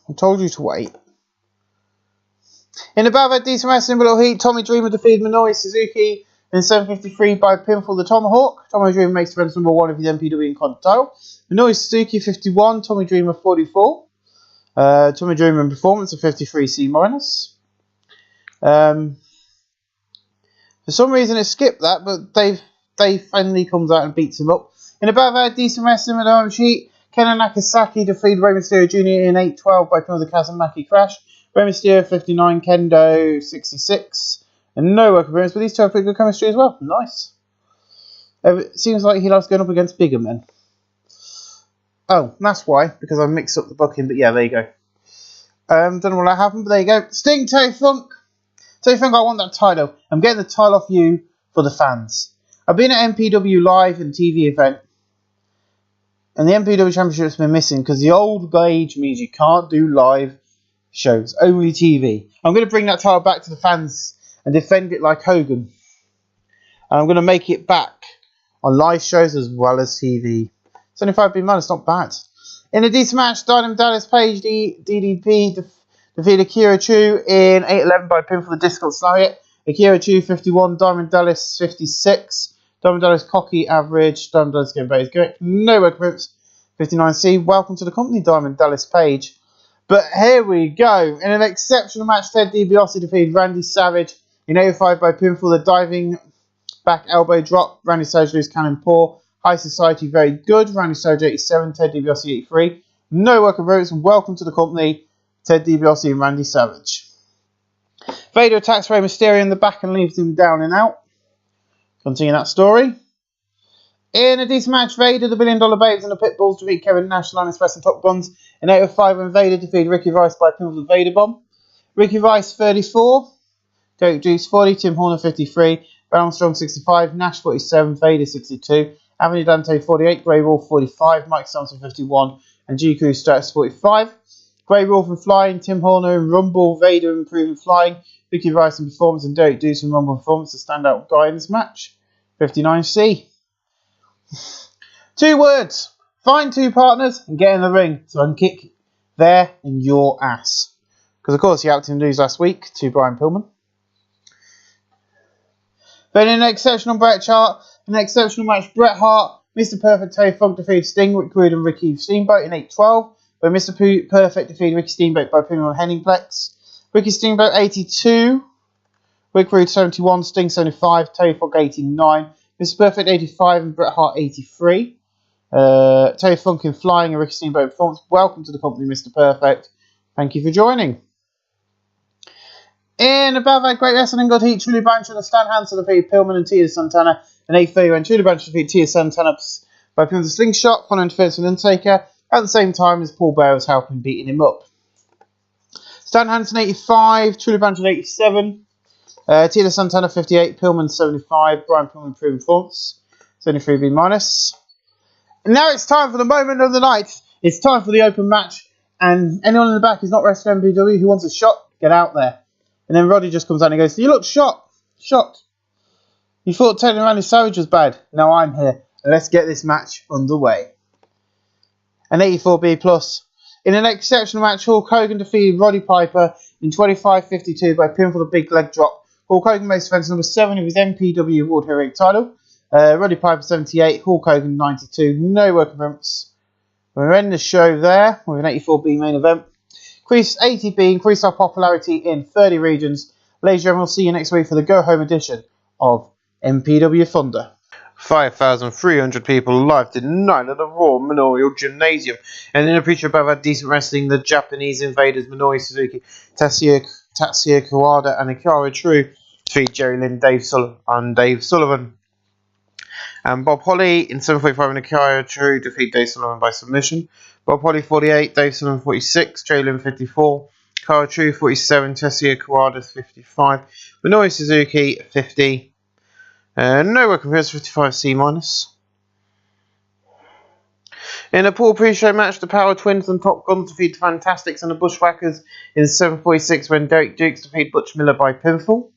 I told you to wait. In the battle of decent wrestling below heat, Tommy Dreamer defeated Minoru Suzuki in 7:53 by pinfall the Tomahawk. Tommy Dreamer makes defense number 1 of his MPW Incontinental title. Minoru Suzuki 51, Tommy Dreamer 44. Tommy Dreamer in performance of 53C minus. For some reason it skipped that, but Dave finally comes out and beats him up. In the battle of decent wrestling below sheet, Kenan Nakasaki defeated Rey Mysterio Jr. in 8:12 by pinfall the Kazumaki Crash. Rey Mysterio 59, Kendo 66. And no work appearance, but these two have pretty good chemistry as well. Nice. It seems like he likes going up against bigger men. Oh, that's why, because I mixed up the booking, but yeah, there you go. Don't know what that happened, but there you go. Sting, Terry Funk. Terry Funk, I want that title. I'm getting the title off you for the fans. I've been at MPW Live and TV event, and the MPW Championship's been missing because the old age means you can't do live shows, only TV. I'm going to bring that title back to the fans and defend it like Hogan. And I'm going to make it back on live shows as well as TV. It's only 5B minus, not bad. In a decent match, Diamond Dallas Page, DDP defeated Akira Chu in 8:11 by pinfall the Discount Lariat. Akira Chu 51, Diamond Dallas 56. Diamond Dallas cocky average. Diamond Dallas getting better. Correct. No work groups. 59C. Welcome to the company, Diamond Dallas Page. But here we go. In an exceptional match, Ted DiBiase defeated Randy Savage in 8:05 by pinfall the diving back elbow drop. Randy Savage lose cannon paw. High Society, very good. Randy Savage, 87. Ted DiBiase, 83. No working votes, and welcome to the company, Ted DiBiase and Randy Savage. Vader attacks Rey Mysterio in the back and leaves him down and out. Continue that story. In a decent match, Vader, the $1 Billion Babes, and the Pitbulls defeat Kevin Nash, Lance Express, and Top Guns in 8:05 when Vader defeated Ricky Rice by pinfall with the Vader Bomb. Ricky Rice, 34. Derek Dukes, 40. Tim Horner, 53. Armstrong, 65. Nash, 47. Vader, 62. Anthony Dante, 48. Grey Wolf, 45. Mike Sampson, 51. And G-Crew Stratus, 45. Grey Wolf in flying. Tim Horner in Rumble. Vader improving flying. Ricky Rice in performance. And Derek Dukes in Rumble performance. The standout guy in this match. 59C. 2 words. Find 2 partners and get in the ring so I can kick their and your ass. Because, of course, he helped him lose last week to Brian Pillman. Then in an exceptional Bret Hart, an exceptional match, Bret Hart, Mr. Perfect, Terry Funk defeated Sting, Rick Rude and Ricky Steamboat in 8:12, where Mr. Perfect defeated Ricky Steamboat by pinning on Henningplex. Ricky Steamboat 82, Rick Rude 71, Sting 75, Terry Funk 89, Mr. Perfect 85 and Bret Hart 83. Terry Funk in flying and Ricky Steamboat performance. Welcome to the company, Mr. Perfect. Thank you for joining. In above that great wrestling got heat, Truly Blanchard and Stan Hansen defeated Pillman and Tia Santana in 8:30 when Truly Blanchard defeated Tia Santana by pinning the slingshot, following interference with Undertaker at the same time as Paul Bearer was helping beating him up. Stan Hansen 85, Truly Blanchard 87, Tia Santana 58, Pillman 75, Brian Pillman improving performance, 73B minus. And now it's time for the moment of the night. It's time for the open match, and anyone in the back who's not wrestling MPW who wants a shot, get out there. And then Roddy just comes out and goes, "You look shocked. You thought Ted and Randy Savage was bad. Now I'm here. And let's get this match underway." An 84B plus. In an exceptional match, Hulk Hogan defeated Roddy Piper in 25:52 by pinfall the big leg drop. Hulk Hogan makes defense number 7 of his MPW World Heroic title. Roddy Piper 78, Hulk Hogan 92. No work events. We're ending the show there with an 84B main event. Increase 80B, increase our popularity in 30 regions. Ladies and gentlemen, we'll see you next week for the go-home edition of MPW Thunder. 5,300 people live tonight at the Royal Memorial Gymnasium. And in a feature about that decent wrestling, the Japanese Invaders, Minoru Suzuki, Tatsuya Kawada, and Akira True defeat Jerry Lynn, Dave Sullivan. And Bob Holly in 7:45 and Akira True defeat Dave Sullivan by submission. Bob Holly 48, Dave Sullivan 46, Jerry Lynn 54, Akira True 47, Tetsuya Kawada 55, Minoru Suzuki 50. No work compares 55C minus. In a pool pre-show match, the Power Twins and Top Guns defeat the Fantastics and the Bushwhackers in 7:46 when Derek Dukes defeat Butch Miller by pinfall.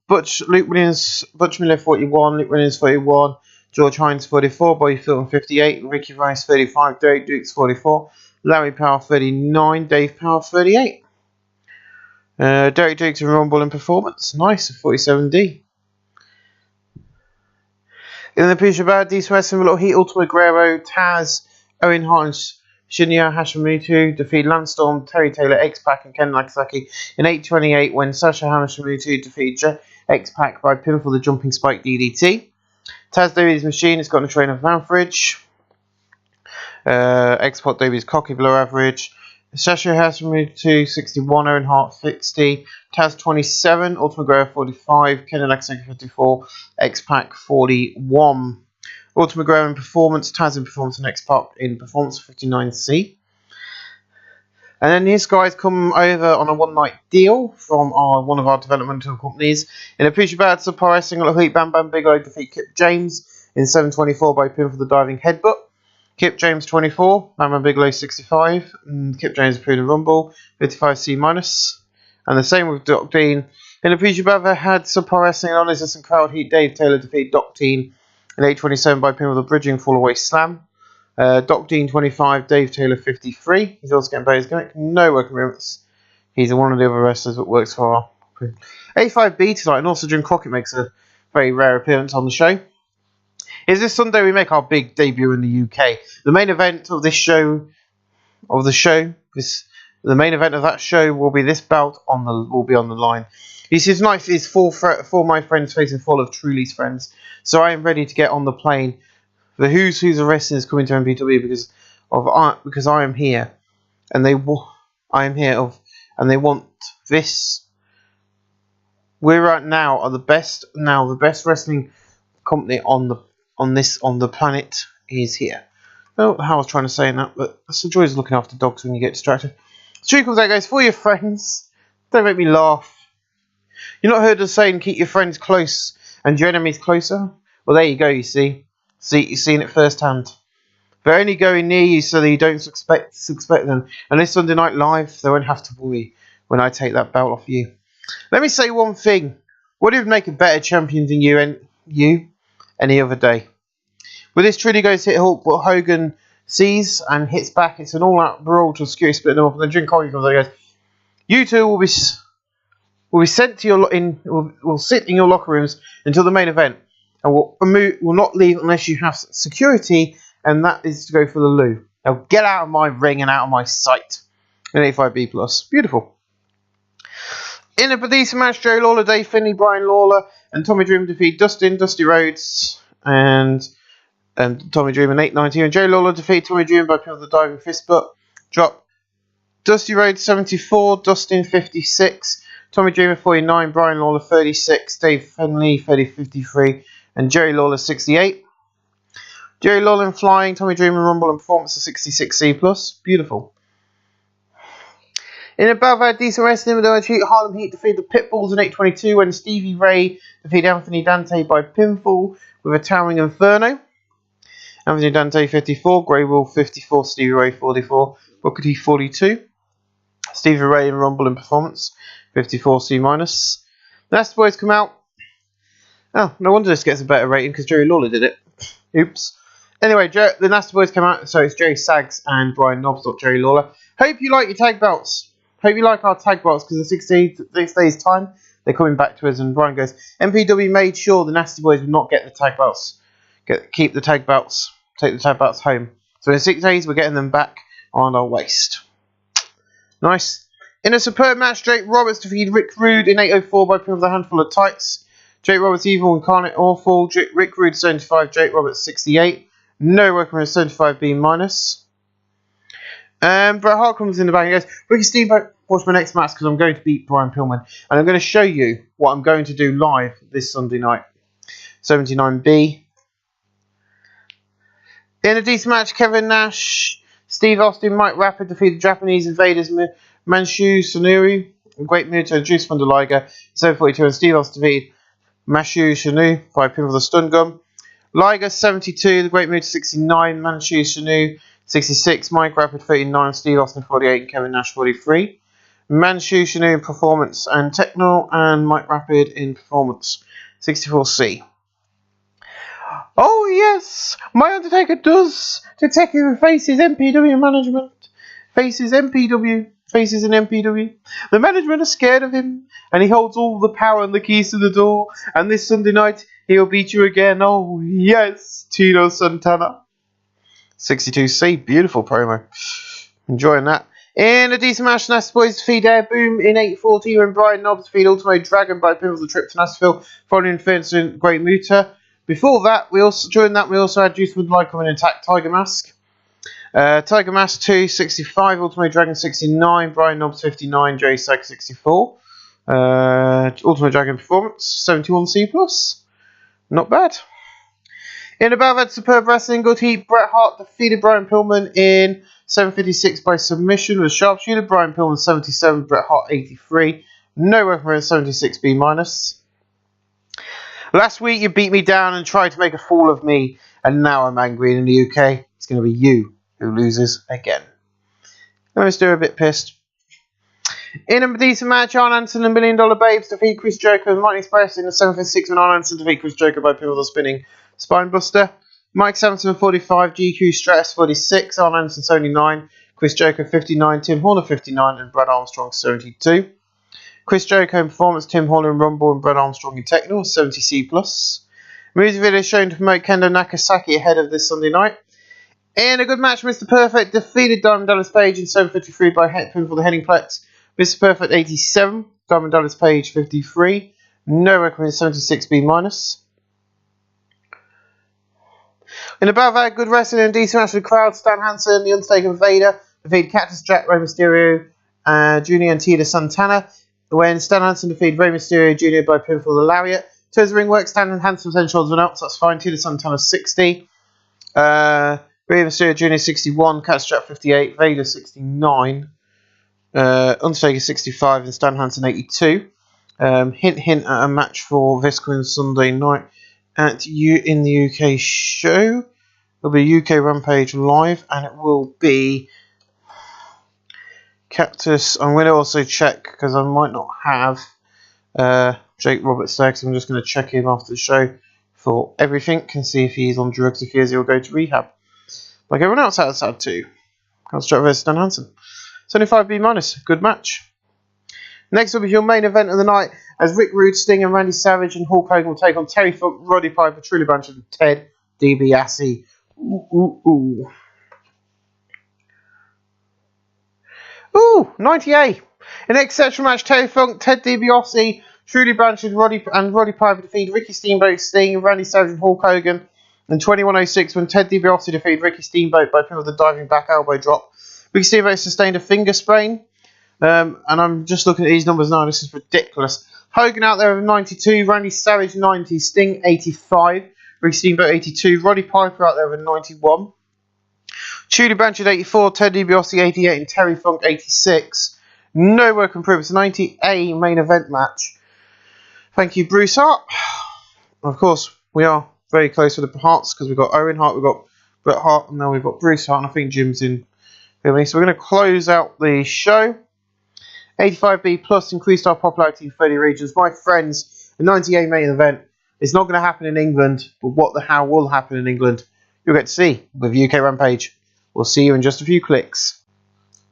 Butch Miller 41, Luke Williams 41, George Hines 44, Bobby Filton 58, Ricky Rice 35, Derek Dukes 44, Larry Power 39, Dave Power 38. Derek Dukes in Rumble in performance, nice, 47D. In the Pusha Bad, Diesel Wrestling, Little Heat, Ultimate Guerrero, Taz, Owen Hart, and Shinya Hashimoto defeat Lance Storm, Terry Taylor, X-Pac, and Ken Nagasaki in 8:28 when Sasha Hashimoto defeat X-Pac by pinfall the Jumping Spike DDT. Taz Davies' Machine has got a train of average. X-Pac Davies' Cocky below average. Sasha Hashimoto 61, Owen Hart 60, Taz 27, Ultimate Guerrero 45, Ken Nagasaki 54, X-Pac 41. Ultimate Guerrero in performance, Taz in performance, and X-Pac in performance 59C. And then these guys come over on a one-night deal from one of our developmental companies. In a Pusha Bad Supply Wrestling, Little Heat, Bam Bam Big O defeat Kip James in 7:24 by pin for the diving headbutt. Kip James 24, Bam Bam Bigelow 65, and Kip James approved in Rumble 55C minus. And the same with Doc Dean. In a Pusha Bad they had Supply Wrestling on his and crowd heat. Dave Taylor defeat Doc Dean in 8:27 by pin with a bridging fall away slam. Doc Dean 25, Dave Taylor 53. He's also getting paid his gimmick. No working limits. He's one of the other wrestlers that works for our 85B tonight, and also Jim Crockett makes a very rare appearance on the show. Is this Sunday we make our big debut in the UK. The main event of this show, this The main event of that show will be this belt on the line. This is nice. It's four my friends facing four of Truly's friends. So I am ready to get on the plane. The who's of wrestling is coming to MPW because I am here, and they want this. We're right now are the best wrestling company on the planet is here. I don't know how I was trying to say that, but that's the joys of looking after dogs when you get distracted. So comes out, guys, for your friends. Don't make me laugh. You're not heard the saying, keep your friends close and your enemies closer? Well, there you go, you see. You've seen it firsthand. They're only going near you so that you don't suspect them. And this Sunday Night Live, they won't have to worry when I take that belt off you. Let me say one thing. What would make a better champion than you any other day? With this Trudy goes hit Hulk, but Hogan sees and hits back. It's an all-out brawl to Scary split them up, and then Jim Corey comes out and goes, "You two will be sent to will sit in your locker rooms until the main event, and will not leave unless you have security, and that is to go for the loo. Now get out of my ring and out of my sight." An 85B plus, beautiful. In a Batista match, Jerry Lawler, Dave Finlay, Brian Lawler, and Tommy Dreamer defeat Dusty Rhodes, and Tommy Dreamer in 8:19. And Jerry Lawler defeat Tommy Dreamer by pin with the diving fist drop. Dusty Rhodes 74, Dustin 56, Tommy Dreamer 49, Brian Lawler 36, Dave Finlay 53, and Jerry Lawler 68. Jerry Lawler in flying, Tommy Dreamer Rumble and performance of 66C plus, beautiful. In a Belvedere decent wrestling with the Harlem Heat defeat the Pitbulls in 8:22 when Stevie Ray defeated Anthony Dante by pinfall with a towering inferno. Anthony Dante 54, Grey Wolf 54, Stevie Ray 44, Booker T 42. Stevie Ray in Rumble in performance 54C minus. The Nasty Boys come out. Oh, no wonder this gets a better rating because Jerry Lawler did it. Oops. Anyway, the Nasty Boys come out, so it's Jerry Sags and Brian Knobbs, not Jerry Lawler. Hope you like your tag belts. Hope you like our tag belts because in 6 days' time they're coming back to us. And Brian goes, MPW made sure the Nasty Boys would not get the tag belts. Keep the tag belts. Take the tag belts home. So in 6 days we're getting them back on our waist. Nice. In a superb match, Jake Roberts defeated Rick Rude in 8:04 by pin with a handful of tights. Jake Roberts evil, incarnate, awful. Rick Rude 75, Jake Roberts 68. No working with 75B minus. Bret Hart comes in the back and goes, Ricky Steamboat, watch my next match because I'm going to beat Brian Pillman. And I'm going to show you what I'm going to do live this Sunday night. 79B. In a decent match, Kevin Nash, Steve Austin, Mike Rapid defeated Japanese invaders Manshu Sonuri, Great Muto, and Juice von der Liger, 7:42, and Steve Austin defeated Mashu Shanu by pin with a stun gun. Liger 72, the Great Muto 69, Manshu Shanu 66, Mike Rapid 39, Steve Austin 48, and Kevin Nash 43. Manshu Shanu in performance and techno, and Mike Rapid in performance 64C. Oh yes, my Undertaker does. Detective faces MPW management. Faces MPW. Faces in MPW. The management are scared of him, and he holds all the power and the keys to the door. And this Sunday night, he'll beat you again. Oh yes, Tito Santana. 62C, beautiful promo. Enjoying that. In a decent match, Nasty Boys defeat Air Boom in 8:40 when Brian Knobbs defeated Ultimo Dragon by pin with the trip to Nashville, following interference in Great Muta. Before that, we also had Juice WRLD coming in and attack Tiger Mask. Tiger Mask 2, 65, Ultimo Dragon 69, Brian Knobbs 59, Jay Sag 64. Ultimo Dragon performance 71C plus. Not bad. In above that superb wrestling, good heat, Bret Hart defeated Brian Pillman in 7:56 by submission with a sharpshooter. Brian Pillman 77, Bret Hart 83. No reference 76B minus. Last week you beat me down and tried to make a fool of me, and now I'm angry. In the UK, it's going to be you who loses again. I'm still a bit pissed. In a decent match, Arn Anderson and $1 Million Babes defeat Chris Jericho and Mighty Express in the 7:56 when Arn Anderson defeat Chris Jericho by pin with a spinning spinebuster. Mike Sampson 45, GQ Stratus 46, Arn Anderson 79, Chris Jericho 59, Tim Horner 59, and Brad Armstrong 72. Chris Jericho in performance, Tim Horner in Rumble, and Brad Armstrong in Techno 70C plus. Music video shown to promote Kendo Nakasaki ahead of this Sunday night. In a good match, Mr. Perfect defeated Diamond Dallas Page in 7:53 by pin for the heading plex. Mr. Perfect 87, Diamond Dallas Page 53. No recommend 76B minus. In a bout of good wrestling and decent match for the crowd, Stan Hansen, The Undertaker, Vader defeated Cactus Jack, Rey Mysterio Jr. and Tito Santana. When Stan Hansen defeated Rey Mysterio Jr. by pinfall the lariat. In terms of ring work, Stan Hansen was 10 shoulders and up, so that's fine. Tito Santana 60. Rey Mysterio Jr. 61, Cactus Jack 58, Vader 69, Undertaker 65, and Stan Hansen 82. Hint at a match for this coming Sunday night in the UK show. It'll be UK Rampage Live, and it will be Cactus. I'm going to also check, because I might not have Jake Roberts there, because I'm just going to check him after the show for everything and see if he's on drugs. If he is, he'll go to rehab. Like everyone else outside too. Cactus Jack versus Stan Hansen. 75B minus. Good match. Next will be your main event of the night, as Rick Rude, Sting, and Randy Savage and Hulk Hogan will take on Terry Funk, Roddy Piper, Truly Blanchard, and Ted DiBiase. Ooh, 98. In an exceptional match, Terry Funk, Ted DiBiase, Truly Blanchard, Roddy Piper defeated Ricky Steamboat, Sting, Randy Savage, and Hulk Hogan. In 21:06, when Ted DiBiase defeated Ricky Steamboat by pinfall with a diving back elbow drop. Ricky Steamboat sustained a finger sprain. And I'm just looking at these numbers now. This is ridiculous. Hogan out there with 92, Randy Savage 90, Sting 85, Ricky Steamboat 82, Roddy Piper out there with 91, Trudy Blanchard 84, Ted DiBiase 88, and Terry Funk 86. No work improvements. 90A main event match. Thank you, Bruce Hart. Of course, we are very close with the Harts, because we've got Owen Hart, we've got Bret Hart, and now we've got Bruce Hart, and I think Jim's in with me. So we're going to close out the show. 85B plus increased our popularity in 30 regions. My friends, the 98 main event is not going to happen in England, but what the hell will happen in England, you'll get to see with UK Rampage. We'll see you in just a few clicks.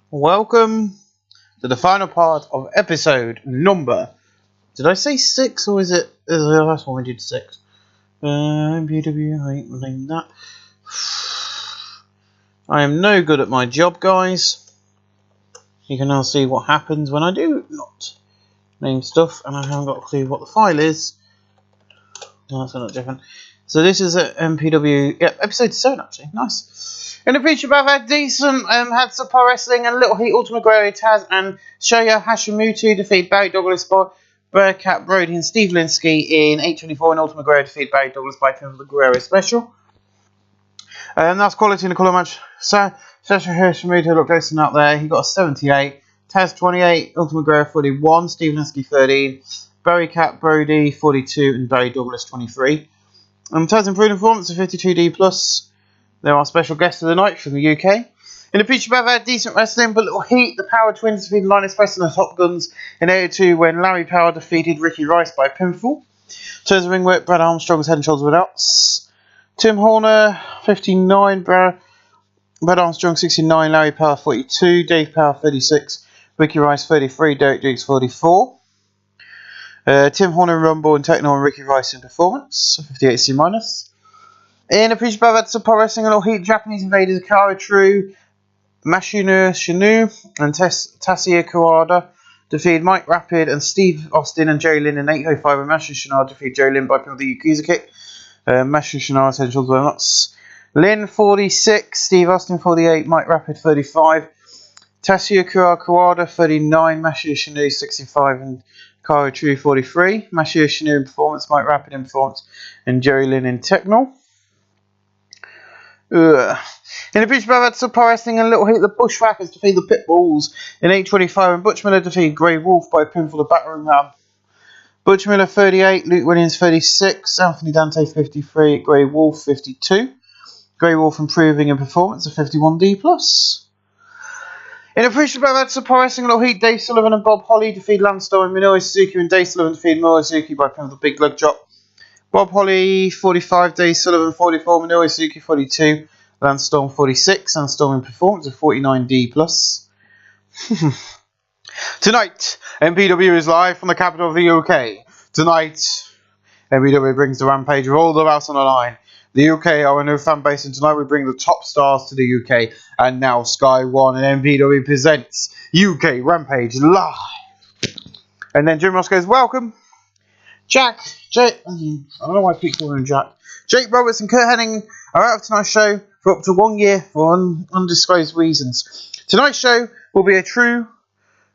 Welcome to the final part of episode number. Did I say 6 or is it the last one we did 6? MPW, I ain't name that. I am no good at my job, guys. You can now see what happens when I do not name stuff, and I haven't got a clue what the file is. No, that's not different. So this is at MPW, yep, episode 7 actually, nice. In the feature, I've had decent, had subpar wrestling and Little Heat, Ultimate Guerrero Taz and Shoya Hashimoto defeat Barry Douglas by Bearcat Brody and Steve Linsky in 8:24, and Ultimate Guerrero defeat Barry Douglas by pinfall the Guerrero special. That's quality in the colour match. Sasha Hashimoto looked decent out there. He got a 78. Taz 28. Ultimate Guerrero 41. Steve Linsky 13. Barry Cat Brody 42. And Barry Douglas 23. Taz improved performance of 52D plus. There are special guests of the night from the UK. In the feature, I've had decent wrestling, but Little Heat. The Power Twins defeated Linus West and the Top Guns in 8:02 when Larry Power defeated Ricky Rice by pinfall. In terms of ring work, Brad Armstrong was head and shoulders without. Tim Horner 59. Brad Armstrong 69, Larry Power 42, Dave Power 36, Ricky Rice 33, Derek Dukes 44. Tim Horner in Rumble and Techno and Ricky Rice in performance, 58C minus. In a preacher above that, subpar wrestling and All Heat, Japanese Invaders, Akara True, Mashinu Shinu and Tasia Kawada defeated Mike Rapid and Steve Austin and Jerry Lynn in 8:05, and Mashu Shinar defeated Jerry Lynn by pinfall the Yakuza kick. Mashu Shinar essentials were nuts. Lynn 46, Steve Austin 48, Mike Rapid 35, Tasia Kawada 39, Mashu Shinu 65, and Kara True 43. Mashu Shinu in performance, Mike Rapid in performance, and Jerry Lynn in techno. In the British Brotherhood subpar wrestling and Little Heat, the Bushwhackers defeated the Pitbulls in 8:25, and Butch Miller defeated Grey Wolf by pinfall the Battering Ram. Butch Miller 38, Luke Williams 36, Anthony Dante 53, Grey Wolf 52. Grey Wolf improving in performance of 51D+. In a British Brotherhood subpar wrestling and Little Heat, Dave Sullivan and Bob Holly defeated Lance Storm and Minoru Suzuki, and Dave Sullivan defeated Minoru Suzuki by pinfall the Big Leg Drop. Bob Holly 45, Dave Sullivan 44, Minoru Suzuki 42, Lance Storm 46, and Storm in performance of 49D+. Tonight, MPW is live from the capital of the UK. Tonight, MPW brings the Rampage with all the belts on the line. The UK are a new fan base, and tonight we bring the top stars to the UK. And now Sky One and MVW presents UK Rampage Live. And then Jim Ross goes, welcome, Jack, Jake, I don't know why people call him Jack. Jake Roberts and Kurt Hennig are out of tonight's show for up to 1 year for undisclosed reasons. Tonight's show will be a true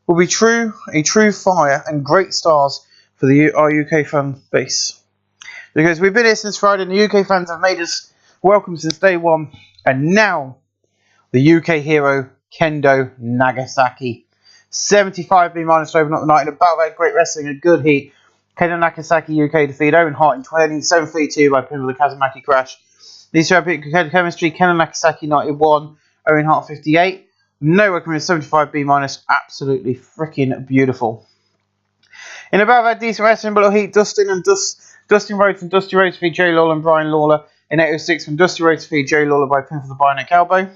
fire and great stars for our UK fan base. Because we've been here since Friday and the UK fans have made us welcome since day one. And now, the UK hero, Kendo Nagasaki. 75B minus over not the night in a battle of great wrestling and good heat. Kendo Nagasaki UK defeat Owen Hart in 27-32 by pin with the Kazumaki crash. These two have good chemistry. Kendo Nagasaki 91, Owen Hart 58. No recommend 75B minus, absolutely freaking beautiful. In a battle of decent wrestling, but heat, Dustin Rhodes from Dusty Rhodes defeat Jerry Lawler and Brian Lawler in 806 from Dusty Rhodes defeat Jerry Lawler by pin for the bionic elbow.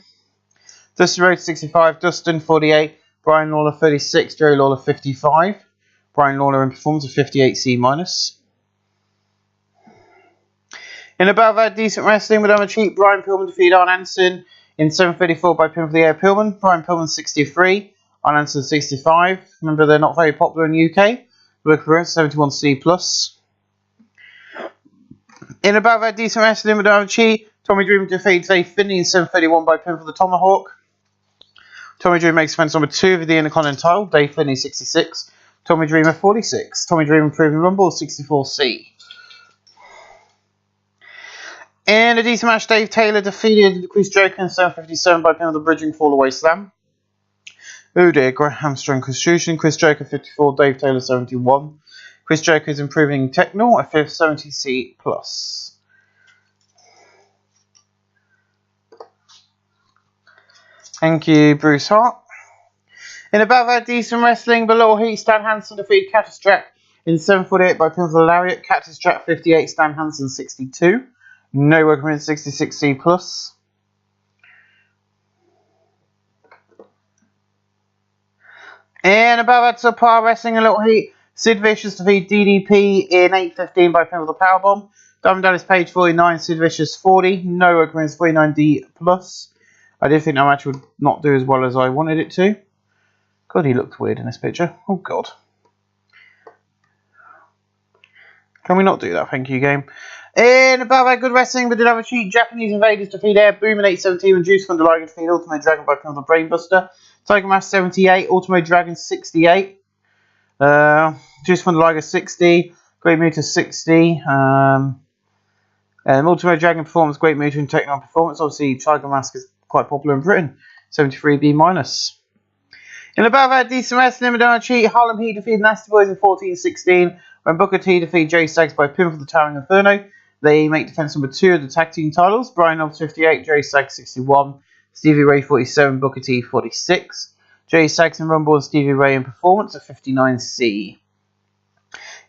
Dusty Rhodes 65, Dustin 48, Brian Lawler 36, Jerry Lawler 55. Brian Lawler in performance of 58C minus. In a battle of decent wrestling, but I'm a cheap, Brian Pillman defeated Arn Anderson in 7:34 by pin for the air. Pillman. Brian Pillman 63, Arn Anderson 65. Remember, they're not very popular in the UK. Look for it, 71C plus. In a battle of decent wrestling with Chi, Tommy Dreamer defeats Dave Finley in 7:31 by pin for the Tomahawk. Tommy Dreamer makes defense number 2 of the Intercontinental title. Dave Finley 66. Tommy Dreamer 46. Tommy Dreamer improving Rumble 64C. In a decent match, Dave Taylor defeated Chris Joker in 7:57 by pin of the Bridging Fallaway Slam. Oh dear, hamstring contusion. Chris Joker 54, Dave Taylor 71. Chris Joker is improving Techno at 5th 70C plus. Thank you, Bruce Hart. In a battle of decent wrestling, below heat, Stan Hansen defeated Cactus Jack in 7:48 by pin for the Lariat. Cactus Jack 58, Stan Hansen 62. No recommended 66C plus. In a battle of subpar wrestling, a little heat. Sid Vicious defeated DDP in 8:15 by pin with a powerbomb. Diamond Dallas Page 49, Sid Vicious 40. No recommends 49D plus. I did think that match would not do as well as I wanted it to. God, he looked weird in this picture. Oh God. Can we not do that? Thank you, game. In about good wrestling, we did have a cheat. Japanese Invaders defeat Air Boom in 8:17 and Juice von der Lion defeat Ultimate Dragon by pin with a Brainbuster. Tiger Mask 78, Ultimate Dragon 68. Juice von der Liger 60, Great Muta 60, Ultimate Dragon Performance, Great Muta and Techno Performance. Obviously, Tiger Mask is quite popular in Britain, 73B minus. In the battle of decent wrestling, Madonna Cheat, Harlem Heat defeated Nasty Boys in 14-16, when Booker T defeated Jay Sags by pin for the Towering Inferno. They make defense number 2 of the tag team titles. Brian Knobs 58, Jay Sags 61, Stevie Ray 47, Booker T 46. Jay Sags in Rumble and Stevie Ray in performance at 59C.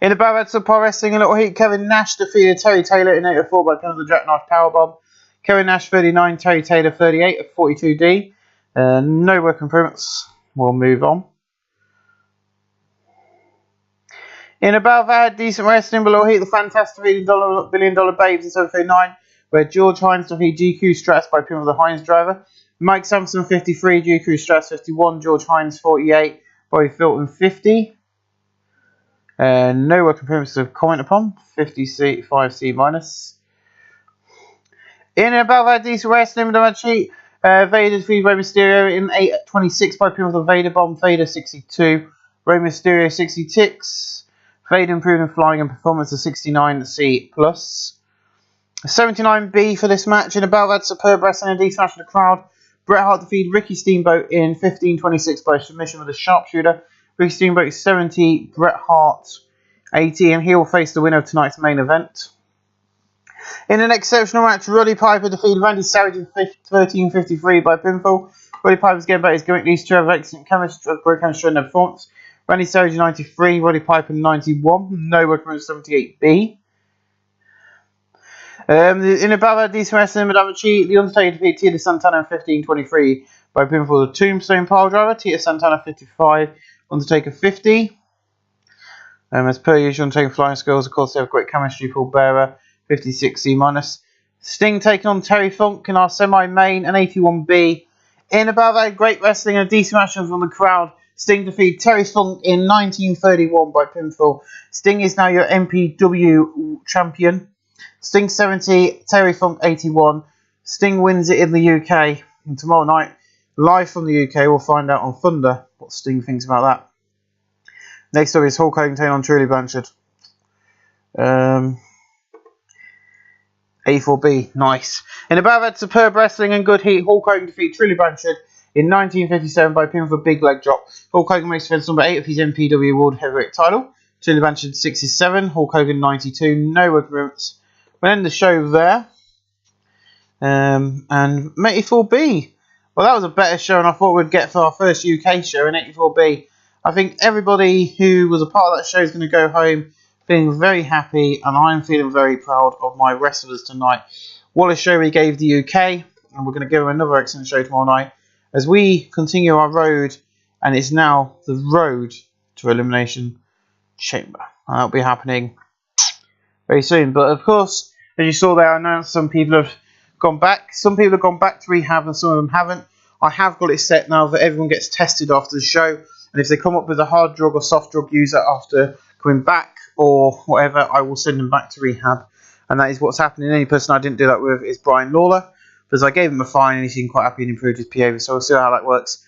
In the battle of subpar wrestling, a little heat, Kevin Nash defeated Terry Taylor in 8:04 by pin of the Jackknife Powerbomb. Kevin Nash 39, Terry Taylor 38 at 42D. No work improvements. We'll move on. In a battle of decent wrestling, below heat, the Fantastic $1 billion Babes in 7:39, where George Hines defeated GQ Stratus by pin of the Hines driver. Mike Sampson 53, GQ Stratus 51, George Hines 48, Bobby Filton 50. No work improvements to comment upon, 50C, 5C minus. In and above decent wrestling with a cheat, Vader defeated Rey Mysterio in 8:26 by pin with the Vader bomb. Vader 62, Rey Mysterio 66. Vader improving flying and performance of 69C plus. 79B for this match. In a battle of superb wrestling and decent match for the crowd, Bret Hart defeated Ricky Steamboat in 15:26 by submission with a sharpshooter. Ricky Steamboat 70, Bret Hart 80, and he will face the winner of tonight's main event. In an exceptional match, Roddy Piper defeated Randy Savage in 13:53 by pinfall. Roddy Piper's getting back his gimmick. These two have excellent chemistry, great chemistry in their performance. Randy Savage 93, Roddy Piper 91. No work 78B. In a battle of decent wrestling, Madame Chi, The Undertaker defeated Tito Santana in 15:23 by pinfall the Tombstone Piledriver. Tito Santana 55, Undertaker 50. As per usual, Undertaker Flying Skulls, of course, they have great chemistry. Paul Bearer 56C minus. Sting taking on Terry Funk in our semi-main and 81B. In about that great wrestling and a decent match from the crowd. Sting defeated Terry Funk in 1931 by pinfall. Sting is now your MPW champion. Sting 70, Terry Funk 81. Sting wins it in the UK. And tomorrow night, live from the UK, we'll find out on Thunder what Sting thinks about that. Next up is Hulk Hogan taking on Truly Blanchard. 84B, nice. In a bout of superb wrestling and good heat, Hulk Hogan defeated Truly Blanchard in 1957 by pin for a big leg drop. Hulk Hogan makes defense number 8 of his MPW World Heavyweight title. Truly Blanchard 67, Hulk Hogan 92, no agreements. We'll end the show there. And 84B. Well, that was a better show than I thought we'd get for our first UK show in 84B. I think everybody who was a part of that show is going to go home feeling very happy, and I'm feeling very proud of my wrestlers tonight. What a show we gave the UK, and we're going to give them another excellent show tomorrow night as we continue our road, and it's now the road to Elimination Chamber. And that'll be happening very soon. But of course, as you saw there, I announced some people have gone back. Some people have gone back to rehab and some of them haven't. I have got it set now that everyone gets tested after the show, and if they come up with a hard drug or soft drug user after coming back or whatever, I will send them back to rehab. And that is what's happening. The only person I didn't do that with is Brian Lawler, because I gave him a fine and he seemed quite happy and improved his behaviour, so we'll see how that works